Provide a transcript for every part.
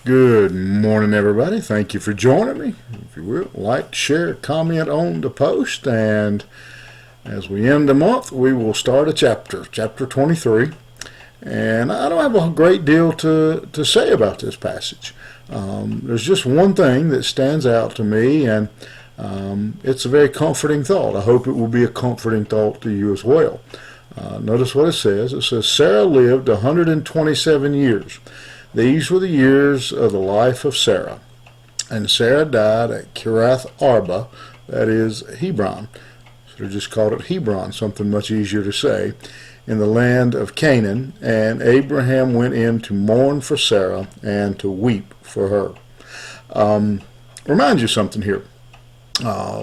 Good morning, everybody. Thank you for joining me. If you will, like, share, comment on the post, and as we end the month, we will start a chapter 23. And I don't have a great deal to say about this passage. There's just one thing that stands out to me, and it's a very comforting thought. I hope it will be a comforting thought to you as well. Notice what it says. It says, Sarah lived 127 years. These were the years of the life of Sarah. And Sarah died at Kiriath Arba, that is Hebron. Should have just called it Hebron, something much easier to say, in the land of Canaan. And Abraham went in to mourn for Sarah and to weep for her. Remind you something here.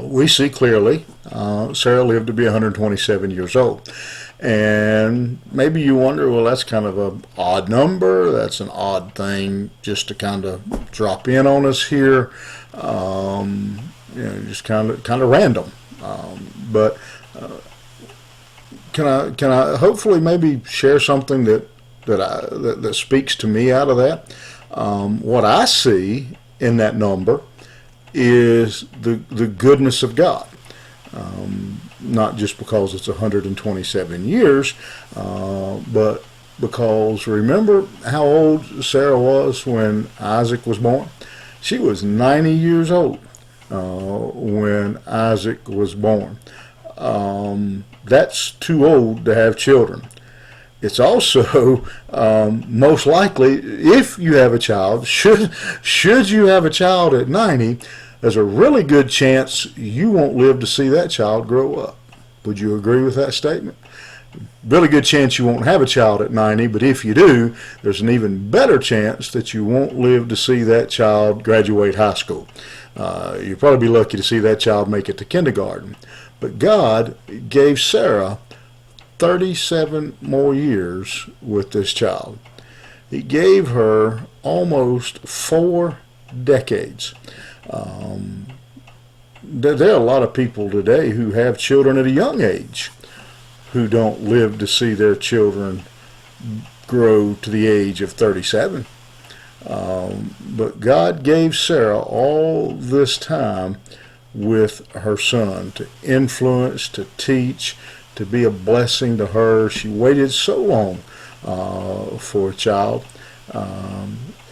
We see clearly Sarah lived to be 127 years old. And maybe you wonder, well, that's kind of an odd number. That's an odd thing just to kind of drop in on us here. Just kind of random. But can I hopefully maybe share something that speaks to me out of that? What I see in that number is the goodness of God. Not just because it's 127 years, but because remember how old Sarah was when Isaac was born? She was 90 years old when Isaac was born. That's too old to have children. It's also most likely, if you have a child, should you have a child at 90, there's a really good chance you won't live to see that child grow up. Would you agree with that statement? Really good chance you won't have a child at 90, but if you do, there's an even better chance that you won't live to see that child graduate high school. You'll probably be lucky to see that child make it to kindergarten. But God gave Sarah 37 more years with this child. He gave her almost 4 decades. There are a lot of people today who have children at a young age who don't live to see their children grow to the age of 37. But God gave Sarah all this time with her son to influence, to teach, to be a blessing to her. She waited so long for a child.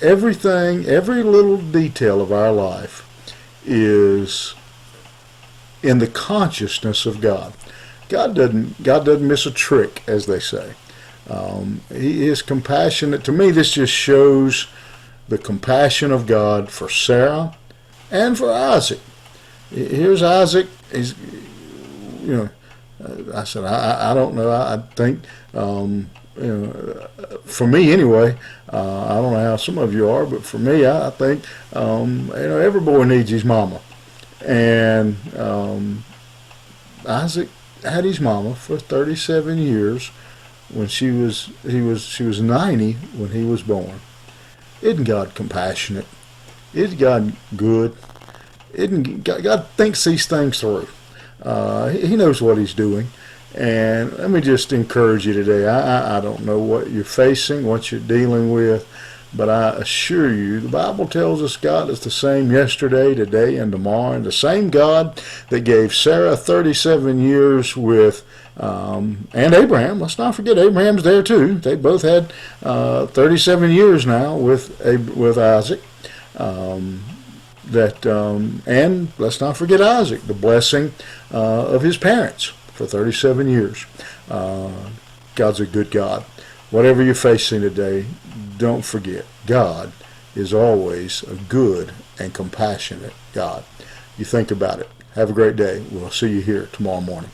Everything, every little detail of our life is in the consciousness of God. God doesn't miss a trick, as they say. He is compassionate. To me, this just shows the compassion of God for Sarah and for Isaac. Here's Isaac. He's, I said, I don't know. I think, for me anyway, I don't know how some of you are, but for me, I think, every boy needs his mama. And Isaac had his mama for 37 years when she was 90 when he was born. Isn't God compassionate? Isn't God good? God thinks these things through. He knows what he's doing. And let me just encourage you today. I don't know what you're facing, what you're dealing with, but I assure you, the Bible tells us God is the same yesterday, today, and tomorrow. And the same God that gave Sarah 37 years with, and Abraham. Let's not forget Abraham's there too. They both had 37 years now with Isaac. And let's not forget Isaac, the blessing of his parents for 37 years. God's a good God. Whatever you're facing today, don't forget, God is always a good and compassionate God. You think about it. Have a great day. We'll see you here tomorrow morning.